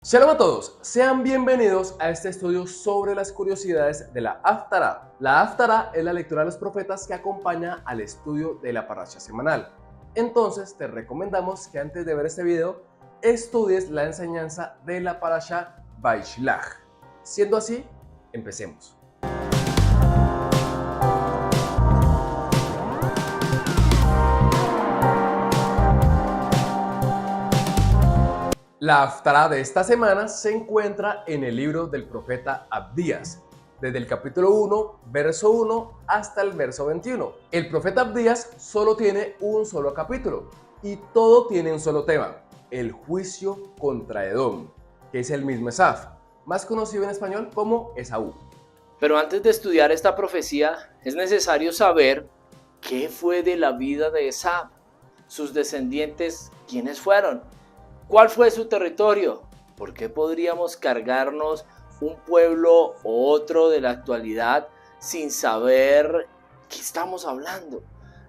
Shalom a todos, sean bienvenidos a este estudio sobre las curiosidades de la Haftará. La Haftará es la lectura de los profetas que acompaña al estudio de la parasha semanal. Entonces te recomendamos que antes de ver este video estudies la enseñanza de la parasha Vaishlach. Siendo así, empecemos. La Haftará de esta semana se encuentra en el libro del profeta Abdías, desde el capítulo 1, verso 1 hasta el verso 21. El profeta Abdías solo tiene un solo capítulo y todo tiene un solo tema, el juicio contra Edom, que es el mismo Esaf, más conocido en español como Esaú. Pero antes de estudiar esta profecía, es necesario saber qué fue de la vida de Esaf, sus descendientes, quiénes fueron, cuál fue su territorio, por qué podríamos cargarnos un pueblo o otro de la actualidad sin saber qué estamos hablando.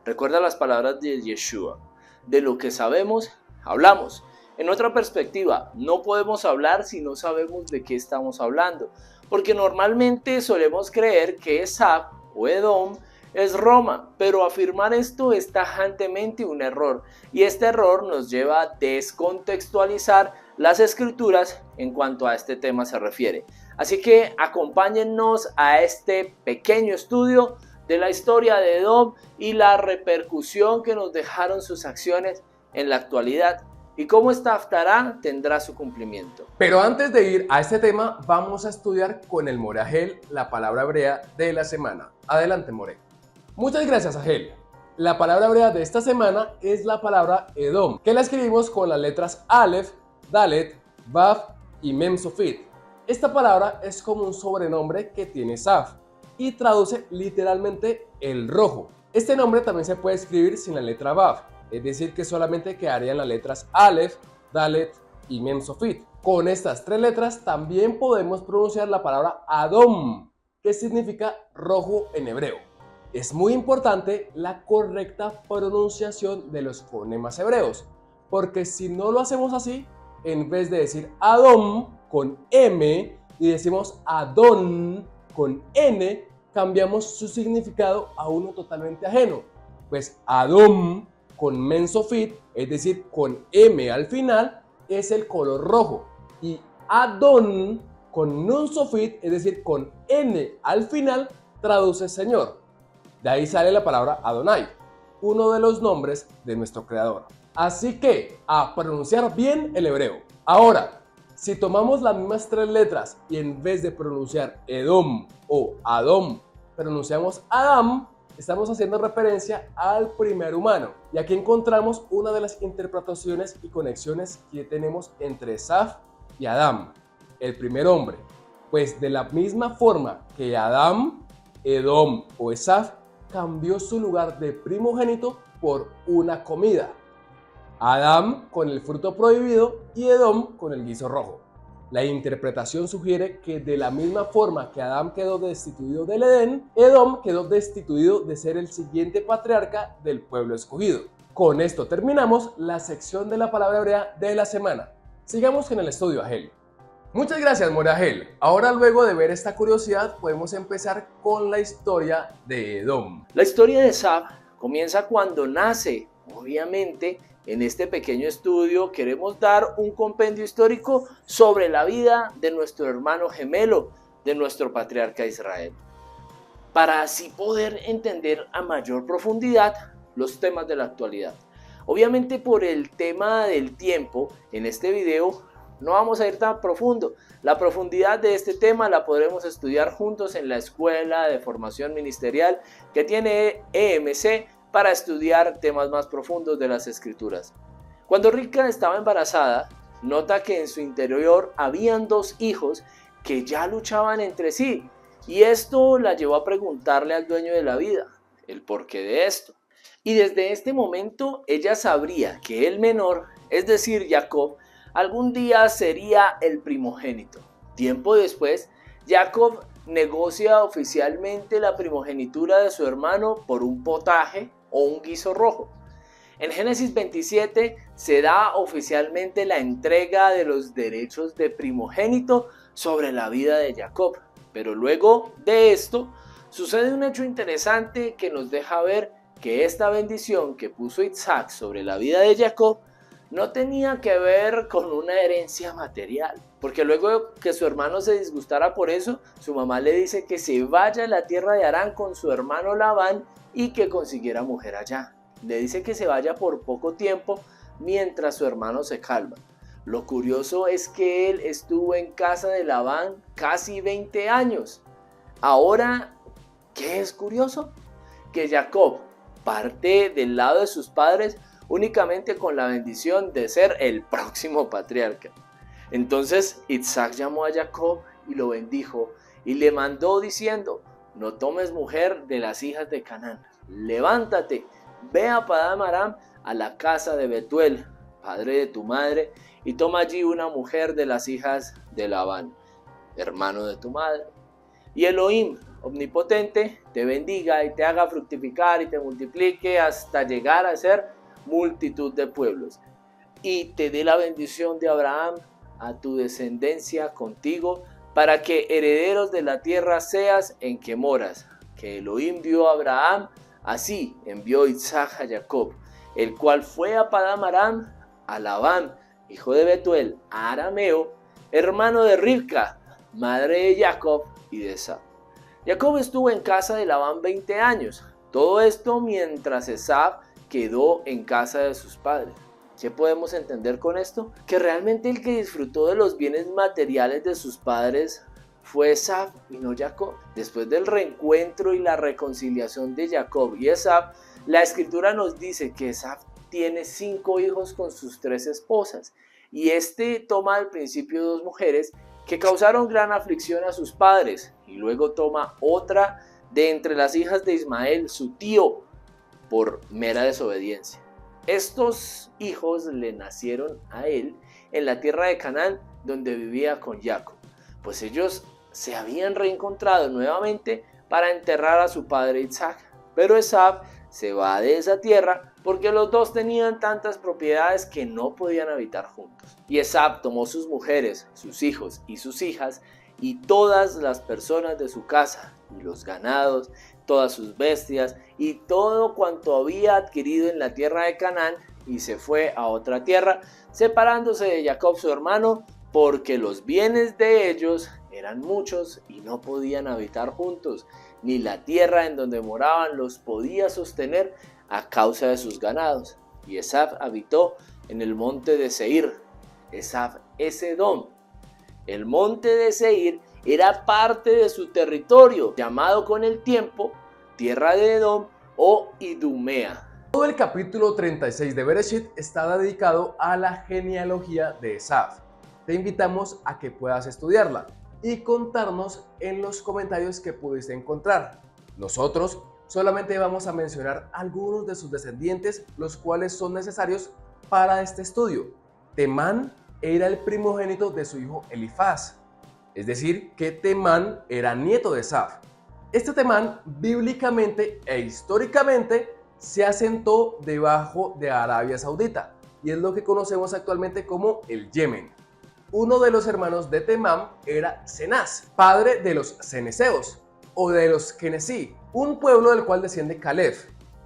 Recuerda las palabras de Yeshua, de lo que sabemos, hablamos. En otra perspectiva, no podemos hablar si no sabemos de qué estamos hablando, porque normalmente solemos creer que Esaf o Edom es Roma, pero afirmar esto es tajantemente un error, y este error nos lleva a descontextualizar las escrituras en cuanto a este tema se refiere. Así que acompáñennos a este pequeño estudio de la historia de Edom y la repercusión que nos dejaron sus acciones en la actualidad, y cómo esta Haftará tendrá su cumplimiento. Pero antes de ir a este tema, vamos a estudiar con el More Agel la palabra hebrea de la semana. Adelante, More. Muchas gracias, Agel. La palabra hebrea de esta semana es la palabra Edom, que la escribimos con las letras Aleph, Dalet, Vav y Mem Sofit. Esta palabra es como un sobrenombre que tiene Esaf y traduce literalmente el rojo. Este nombre también se puede escribir sin la letra Vav, es decir que solamente quedarían las letras Aleph, Dalet y Mem Sofit. Con estas tres letras también podemos pronunciar la palabra Adom, que significa rojo en hebreo. Es muy importante la correcta pronunciación de los fonemas hebreos, porque si no lo hacemos así, en vez de decir Adom con M y decimos Adón con N, cambiamos su significado a uno totalmente ajeno. Pues Adom con Mensofit, es decir, con M al final, es el color rojo. Y Adón con Nunsofit, es decir, con N al final, traduce Señor. De ahí sale la palabra Adonai, uno de los nombres de nuestro creador. Así que, a pronunciar bien el hebreo. Ahora, si tomamos las mismas tres letras y en vez de pronunciar Edom o Adom, pronunciamos Adam, estamos haciendo referencia al primer humano. Y aquí encontramos una de las interpretaciones y conexiones que tenemos entre Esaf y Adam, el primer hombre. Pues de la misma forma que Adam, Edom o Esaf cambió su lugar de primogénito por una comida. Adán con el fruto prohibido y Edom con el guiso rojo. La interpretación sugiere que de la misma forma que Adán quedó destituido del Edén, Edom quedó destituido de ser el siguiente patriarca del pueblo escogido. Con esto terminamos la sección de la palabra hebrea de la semana. Sigamos con el estudio, Agel. Muchas gracias, More Agel. Ahora, luego de ver esta curiosidad, podemos empezar con la historia de Edom. La historia de Esaf comienza cuando nace. Obviamente, en este pequeño estudio queremos dar un compendio histórico sobre la vida de nuestro hermano gemelo, de nuestro patriarca Israel, para así poder entender a mayor profundidad los temas de la actualidad. Obviamente, por el tema del tiempo, en este video no vamos a ir tan profundo. La profundidad de este tema la podremos estudiar juntos en la Escuela de Formación Ministerial que tiene EMC para estudiar temas más profundos de las Escrituras. Cuando Rivka estaba embarazada, nota que en su interior habían dos hijos que ya luchaban entre sí, y esto la llevó a preguntarle al dueño de la vida el porqué de esto. Y desde este momento ella sabría que el menor, es decir, Jacob, algún día sería el primogénito. Tiempo después, Jacob negocia oficialmente la primogenitura de su hermano por un potaje o un guiso rojo. En Génesis 27 se da oficialmente la entrega de los derechos de primogénito sobre la vida de Jacob. Pero luego de esto sucede un hecho interesante que nos deja ver que esta bendición que puso Isaac sobre la vida de Jacob no tenía que ver con una herencia material, porque luego que su hermano se disgustara por eso, su mamá le dice que se vaya a la tierra de Harán con su hermano Labán y que consiguiera mujer allá. Le dice que se vaya por poco tiempo mientras su hermano se calma. Lo curioso es que él estuvo en casa de Labán casi 20 años. Ahora, ¿qué es curioso? Que Jacob parte del lado de sus padres únicamente con la bendición de ser el próximo patriarca. Entonces Isaac llamó a Jacob y lo bendijo y le mandó diciendo: no tomes mujer de las hijas de Canaán, levántate, ve a Padán Aram, a la casa de Betuel, padre de tu madre, y toma allí una mujer de las hijas de Labán, hermano de tu madre. Y Elohim, omnipotente, te bendiga y te haga fructificar y te multiplique hasta llegar a ser multitud de pueblos, y te dé la bendición de Abraham a tu descendencia contigo, para que herederos de la tierra seas en que moras, que Elohim dio a Abraham. Así envió Isaac a Jacob, el cual fue a Padán Aram, a Labán, hijo de Betuel, arameo, hermano de Ribca, madre de Jacob y de Esab. Jacob estuvo en casa de Labán 20 años, todo esto mientras Esab quedó en casa de sus padres. ¿Qué podemos entender con esto? Que realmente el que disfrutó de los bienes materiales de sus padres fue Esab y no Jacob. Después del reencuentro y la reconciliación de Jacob y Esab, la escritura nos dice que Esab tiene 5 hijos con sus 3 esposas, y toma al principio 2 mujeres que causaron gran aflicción a sus padres, y luego toma otra de entre las hijas de Ismael, su tío, por mera desobediencia. Estos hijos le nacieron a él en la tierra de Canaán, donde vivía con Jacob, pues ellos se habían reencontrado nuevamente para enterrar a su padre Isaac. Pero Esab se va de esa tierra porque los dos tenían tantas propiedades que no podían habitar juntos. Y Esab tomó sus mujeres, sus hijos y sus hijas, y todas las personas de su casa, y los ganados, todas sus bestias, y todo cuanto había adquirido en la tierra de Canaán, y se fue a otra tierra, separándose de Jacob su hermano, porque los bienes de ellos eran muchos y no podían habitar juntos, ni la tierra en donde moraban los podía sostener a causa de sus ganados. Y Esab habitó en el monte de Seir. Esab es Edom. El monte de Seir era parte de su territorio, llamado con el tiempo tierra de Edom o Idumea. Todo el capítulo 36 de Bereshit está dedicado a la genealogía de Esab. Te invitamos a que puedas estudiarla y contarnos en los comentarios que pudiste encontrar. Nosotros solamente vamos a mencionar algunos de sus descendientes, los cuales son necesarios para este estudio. Temán era el primogénito de su hijo Elifaz, es decir, que Temán era nieto de Esab. Este Temán bíblicamente e históricamente se asentó debajo de Arabia Saudita y es lo que conocemos actualmente como el Yemen. Uno de los hermanos de Temán era Cenaz, padre de los ceneseos o de los Kenesí, un pueblo del cual desciende Caleb.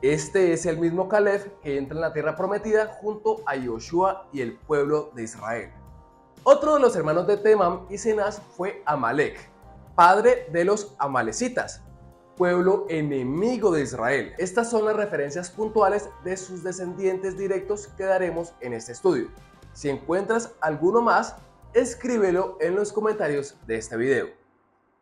Este es el mismo Caleb que entra en la tierra prometida junto a Joshua y el pueblo de Israel. Otro de los hermanos de Temán y Cenaz fue Amalek, padre de los amalecitas, pueblo enemigo de Israel. Estas son las referencias puntuales de sus descendientes directos que daremos en este estudio. Si encuentras alguno más, escríbelo en los comentarios de este video.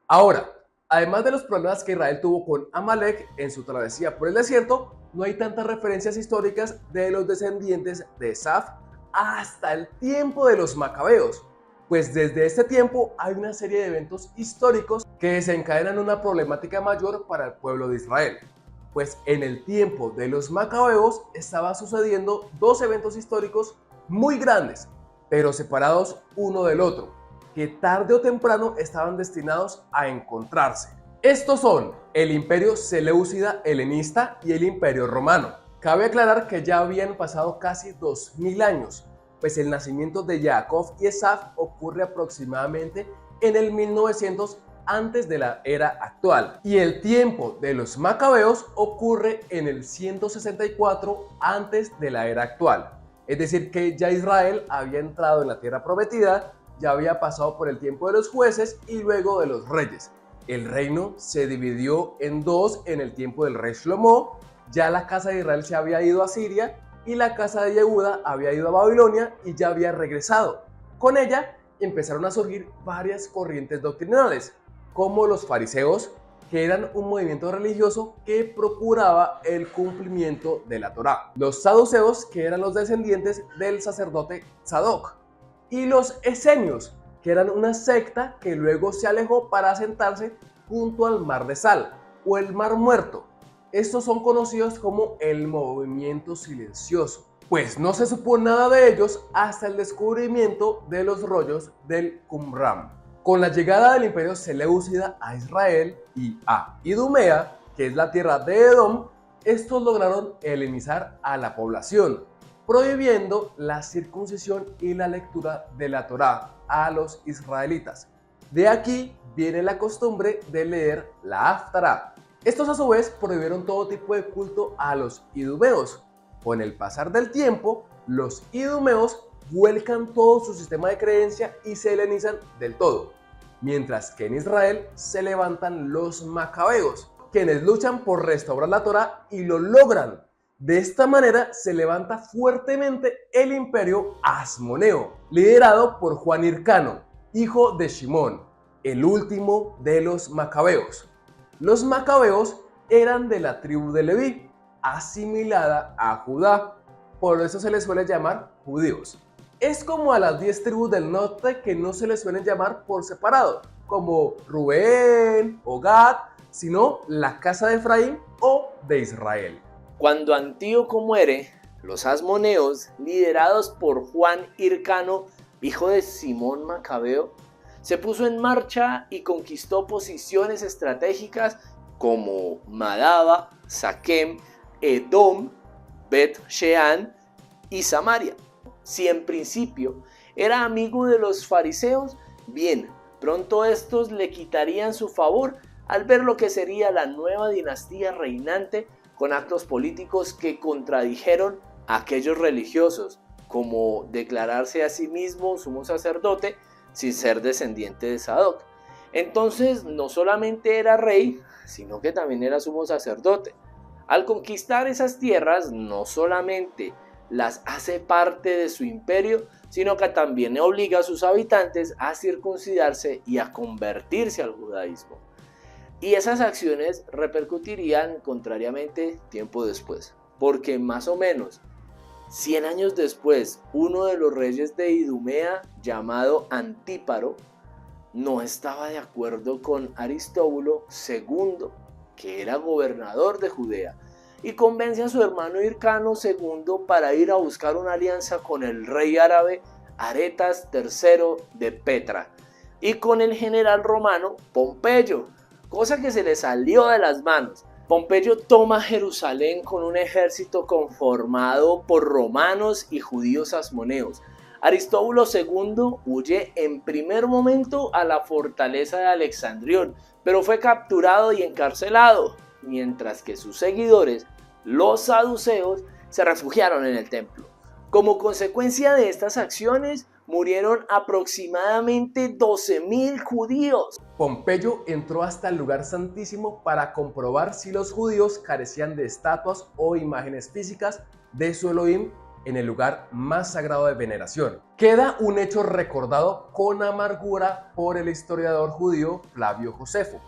Ahora, además de los problemas que Israel tuvo con Amalek en su travesía por el desierto, no hay tantas referencias históricas de los descendientes de Esab hasta el tiempo de los macabeos, pues desde este tiempo hay una serie de eventos históricos que desencadenan una problemática mayor para el pueblo de Israel. Pues en el tiempo de los macabeos estaba sucediendo 2 eventos históricos muy grandes, pero separados uno del otro, que tarde o temprano estaban destinados a encontrarse. Estos son el imperio seleucida helenista y el imperio romano. Cabe aclarar que ya habían pasado casi 2000 años, pues el nacimiento de Jacob y Esaf ocurre aproximadamente en el 1900 antes de la era actual, y el tiempo de los macabeos ocurre en el 164 antes de la era actual. Es decir, que ya Israel había entrado en la tierra prometida, ya había pasado por el tiempo de los jueces y luego de los reyes. El reino se dividió en dos en el tiempo del rey Shlomo. Ya la casa de Israel se había ido a Siria y la casa de Yehuda había ido a Babilonia y ya había regresado. Con ella empezaron a surgir varias corrientes doctrinales, como los fariseos, que eran un movimiento religioso que procuraba el cumplimiento de la Torá; los saduceos, que eran los descendientes del sacerdote Sadoc; y los esenios, que eran una secta que luego se alejó para asentarse junto al Mar de Sal o el Mar Muerto. Estos son conocidos como el movimiento silencioso, pues no se supo nada de ellos hasta el descubrimiento de los rollos del Qumran. Con la llegada del imperio seleucida a Israel y a Idumea, que es la tierra de Edom, estos lograron helenizar a la población, prohibiendo la circuncisión y la lectura de la Torá a los israelitas. De aquí viene la costumbre de leer la Haftará. Estos a su vez prohibieron todo tipo de culto a los idumeos. Con el pasar del tiempo, los idumeos vuelcan todo su sistema de creencia y se helenizan del todo, mientras que en Israel se levantan los macabeos, quienes luchan por restaurar la Torá y lo logran. De esta manera se levanta fuertemente el imperio asmoneo, liderado por Juan Hircano, hijo de Shimón, el último de los macabeos. Los macabeos eran de la tribu de Leví, asimilada a Judá, por eso se les suele llamar judíos. Es como a las 10 tribus del norte que no se les suelen llamar por separado, como Rubén o Gad, sino la casa de Efraín o de Israel. Cuando Antíoco muere, los asmoneos, liderados por Juan Hircano, hijo de Simón Macabeo, se puso en marcha y conquistó posiciones estratégicas como Madaba, Saquem, Edom, Bet-Shean y Samaria. Si en principio era amigo de los fariseos, bien, pronto estos le quitarían su favor al ver lo que sería la nueva dinastía reinante, con actos políticos que contradijeron a aquellos religiosos, como declararse a sí mismo sumo sacerdote sin ser descendiente de Sadoc. Entonces no solamente era rey, sino que también era sumo sacerdote. Al conquistar esas tierras, no solamente las hace parte de su imperio, sino que también obliga a sus habitantes a circuncidarse y a convertirse al judaísmo. Y esas acciones repercutirían contrariamente tiempo después, porque más o menos 100 años después, uno de los reyes de Idumea, llamado Antíparo, no estaba de acuerdo con Aristóbulo II, que era gobernador de Judea, y convence a su hermano Hircano II para ir a buscar una alianza con el rey árabe Aretas III de Petra y con el general romano Pompeyo, cosa que se le salió de las manos. Pompeyo toma Jerusalén con un ejército conformado por romanos y judíos asmoneos. Aristóbulo II huye en primer momento a la fortaleza de Alexandrión, pero fue capturado y encarcelado, mientras que sus seguidores, los saduceos, se refugiaron en el templo. Como consecuencia de estas acciones, murieron aproximadamente 12.000 judíos. Pompeyo entró hasta el lugar santísimo para comprobar si los judíos carecían de estatuas o imágenes físicas de su Elohim en el lugar más sagrado de veneración. Queda un hecho recordado con amargura por el historiador judío Flavio Josefo.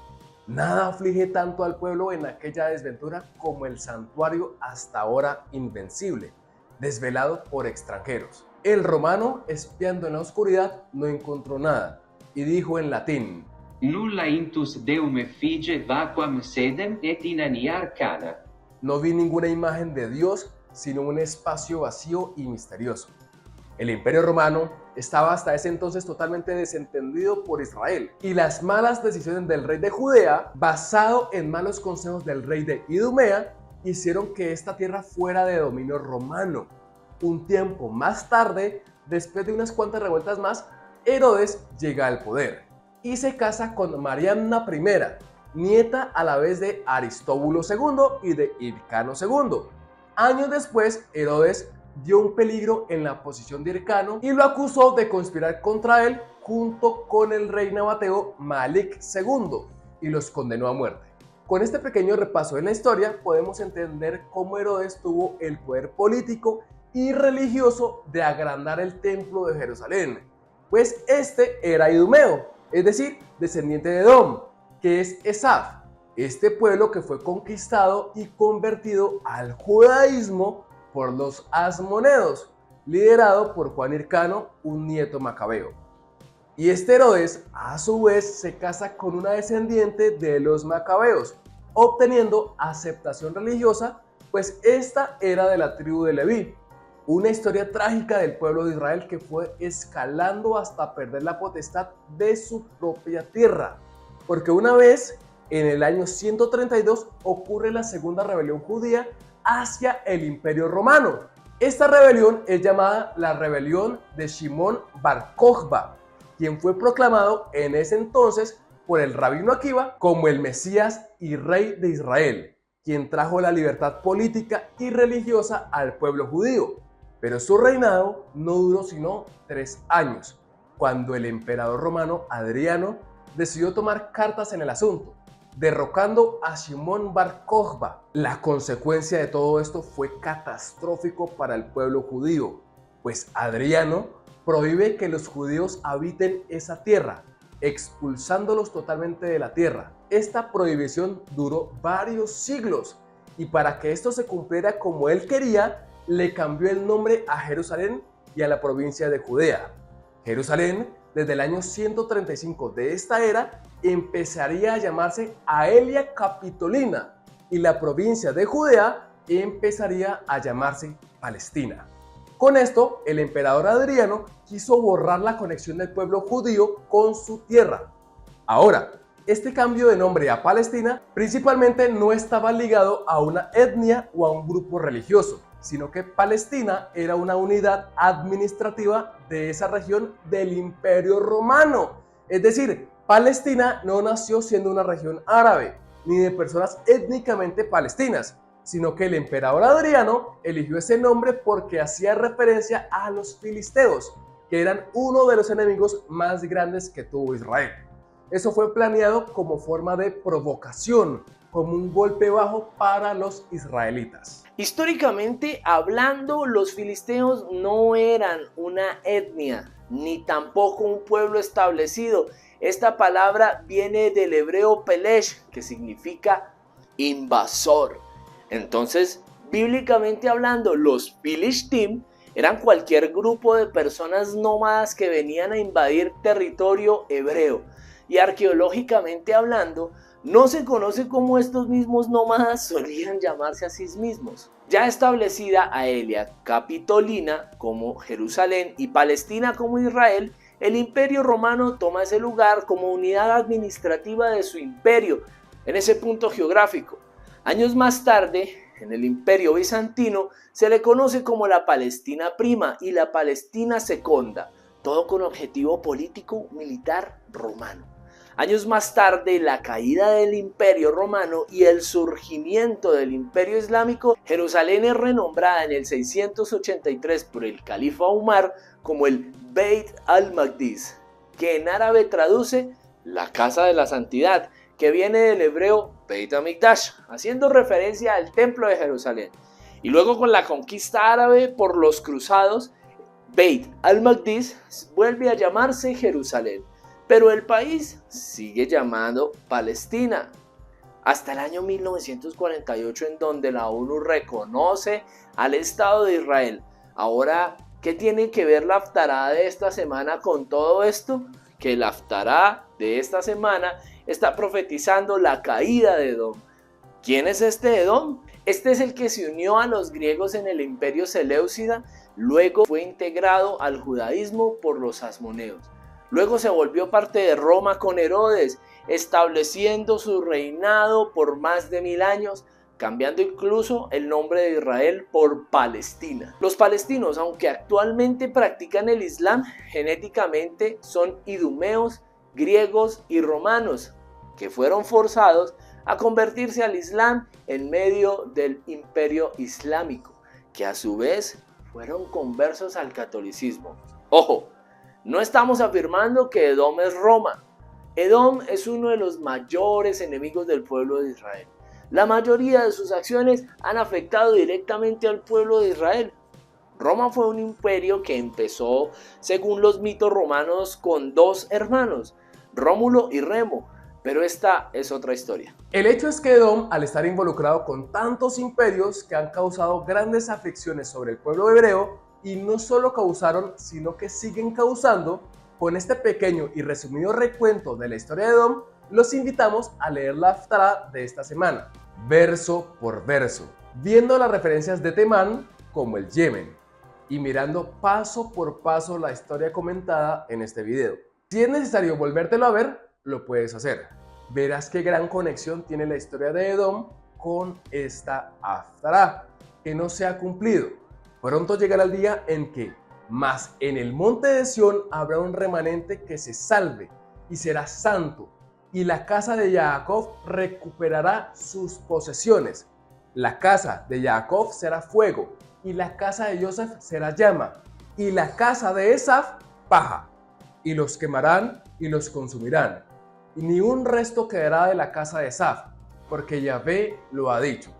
Nada aflige tanto al pueblo en aquella desventura como el santuario hasta ahora invencible, desvelado por extranjeros. El romano, espiando en la oscuridad, no encontró nada y dijo en latín: Nulla intus deum effigie vacuam sedem et inania arcana. No vi ninguna imagen de Dios, sino un espacio vacío y misterioso. El imperio romano estaba hasta ese entonces totalmente desentendido por Israel, y las malas decisiones del rey de Judea, basado en malos consejos del rey de Idumea, hicieron que esta tierra fuera de dominio romano. Un tiempo más tarde, después de unas cuantas revueltas más, Herodes llega al poder y se casa con Marianna I, nieta a la vez de Aristóbulo II y de Hircano II. Años después, Herodes dio un peligro en la posición de Hircano y lo acusó de conspirar contra él junto con el rey nabateo Malik II y los condenó a muerte. Con este pequeño repaso de la historia podemos entender cómo Herodes tuvo el poder político y religioso de agrandar el templo de Jerusalén, pues este era idumeo, es decir, descendiente de Edom, que es Esaf, este pueblo que fue conquistado y convertido al judaísmo por los asmonedos, liderado por Juan Hircano, un nieto macabeo. Y este Herodes, a su vez, se casa con una descendiente de los macabeos, obteniendo aceptación religiosa, pues esta era de la tribu de Leví. Una historia trágica del pueblo de Israel que fue escalando hasta perder la potestad de su propia tierra. Porque una vez, en el año 132, ocurre la segunda rebelión judía hacia el Imperio Romano. Esta rebelión es llamada la rebelión de Shimón Bar Kokhba, quien fue proclamado en ese entonces por el rabino Akiva como el Mesías y Rey de Israel, quien trajo la libertad política y religiosa al pueblo judío. Pero su reinado no duró sino 3 años, cuando el emperador romano Adriano decidió tomar cartas en el asunto, derrocando a Shimón Bar Kokhba. La consecuencia de todo esto fue catastrófico para el pueblo judío, pues Adriano prohíbe que los judíos habiten esa tierra, expulsándolos totalmente de la tierra. Esta prohibición duró varios siglos y para que esto se cumpliera como él quería, le cambió el nombre a Jerusalén y a la provincia de Judea. Jerusalén, desde el año 135 de esta era, empezaría a llamarse Aelia Capitolina y la provincia de Judea empezaría a llamarse Palestina. Con esto, el emperador Adriano quiso borrar la conexión del pueblo judío con su tierra. Ahora, este cambio de nombre a Palestina principalmente no estaba ligado a una etnia o a un grupo religioso, sino que Palestina era una unidad administrativa de esa región del Imperio Romano. Es decir, Palestina no nació siendo una región árabe, ni de personas étnicamente palestinas, sino que el emperador Adriano eligió ese nombre porque hacía referencia a los filisteos, que eran uno de los enemigos más grandes que tuvo Israel. Eso fue planeado como forma de provocación, como un golpe bajo para los israelitas. Históricamente hablando, los filisteos no eran una etnia, ni tampoco un pueblo establecido. Esta palabra viene del hebreo pelesh, que significa invasor. Entonces, bíblicamente hablando, los Filishtim eran cualquier grupo de personas nómadas que venían a invadir territorio hebreo. Y arqueológicamente hablando, no se conoce cómo estos mismos nómadas solían llamarse a sí mismos. Ya establecida Aelia Capitolina como Jerusalén y Palestina como Israel, el Imperio Romano toma ese lugar como unidad administrativa de su imperio en ese punto geográfico. Años más tarde, en el Imperio Bizantino, se le conoce como la Palestina Prima y la Palestina Seconda, todo con objetivo político militar romano. Años más tarde, la caída del Imperio Romano y el surgimiento del Imperio Islámico, Jerusalén es renombrada en el 683 por el califa Umar como el Beit al-Maqdis, que en árabe traduce la casa de la santidad, que viene del hebreo Beit HaMikdash, haciendo referencia al templo de Jerusalén. Y luego con la conquista árabe por los cruzados, Beit al-Maqdis vuelve a llamarse Jerusalén. Pero el país sigue llamando Palestina hasta el año 1948, en donde la ONU reconoce al Estado de Israel. Ahora, ¿qué tiene que ver la Haftará de esta semana con todo esto? Que la Haftará de esta semana está profetizando la caída de Edom. ¿Quién es este Edom? Este es el que se unió a los griegos en el Imperio Seleucida, luego fue integrado al judaísmo por los asmoneos. Luego se volvió parte de Roma con Herodes, estableciendo su reinado por más de 1000 años, cambiando incluso el nombre de Israel por Palestina. Los palestinos, aunque actualmente practican el Islam, genéticamente son idumeos, griegos y romanos, que fueron forzados a convertirse al Islam en medio del Imperio Islámico, que a su vez fueron conversos al catolicismo. Ojo, no estamos afirmando que Edom es Roma. Edom es uno de los mayores enemigos del pueblo de Israel. La mayoría de sus acciones han afectado directamente al pueblo de Israel. Roma fue un imperio que empezó, según los mitos romanos, con dos hermanos, Rómulo y Remo, pero esta es otra historia. El hecho es que Edom, al estar involucrado con tantos imperios que han causado grandes aflicciones sobre el pueblo hebreo, y no solo causaron, sino que siguen causando, con este pequeño y resumido recuento de la historia de Edom, los invitamos a leer la Haftará de esta semana, verso por verso, viendo las referencias de Temán como el Yemen, y mirando paso por paso la historia comentada en este video. Si es necesario volvértelo a ver, lo puedes hacer. Verás qué gran conexión tiene la historia de Edom con esta Haftará, que no se ha cumplido. Pronto llegará el día en que, mas en el monte de Sión habrá un remanente que se salve y será santo, y la casa de Jacob recuperará sus posesiones. La casa de Jacob será fuego, y la casa de Joseph será llama, y la casa de Esaf paja, y los quemarán y los consumirán, y ni un resto quedará de la casa de Esaf, porque Yahvé lo ha dicho.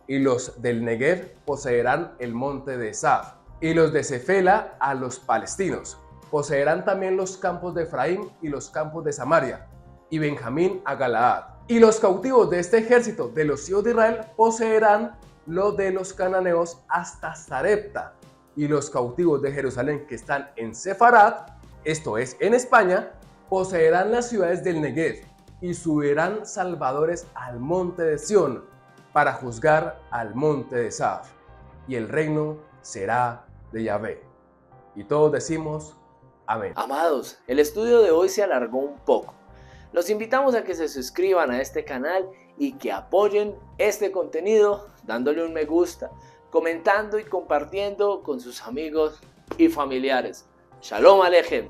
Y los del Negev poseerán el monte de Esaf, y los de Cefela a los palestinos. Poseerán también los campos de Efraín y los campos de Samaria, y Benjamín a Galaad. Y los cautivos de este ejército de los hijos de Israel poseerán lo de los cananeos hasta Sarepta, y los cautivos de Jerusalén que están en Sefarat, esto es en España, poseerán las ciudades del Negev, y subirán salvadores al monte de Sión, para juzgar al monte de Esaf, y el reino será de Yahvé. Y todos decimos amén. Amados, el estudio de hoy se alargó un poco. Los invitamos a que se suscriban a este canal y que apoyen este contenido dándole un me gusta, comentando y compartiendo con sus amigos y familiares. Shalom Alejem.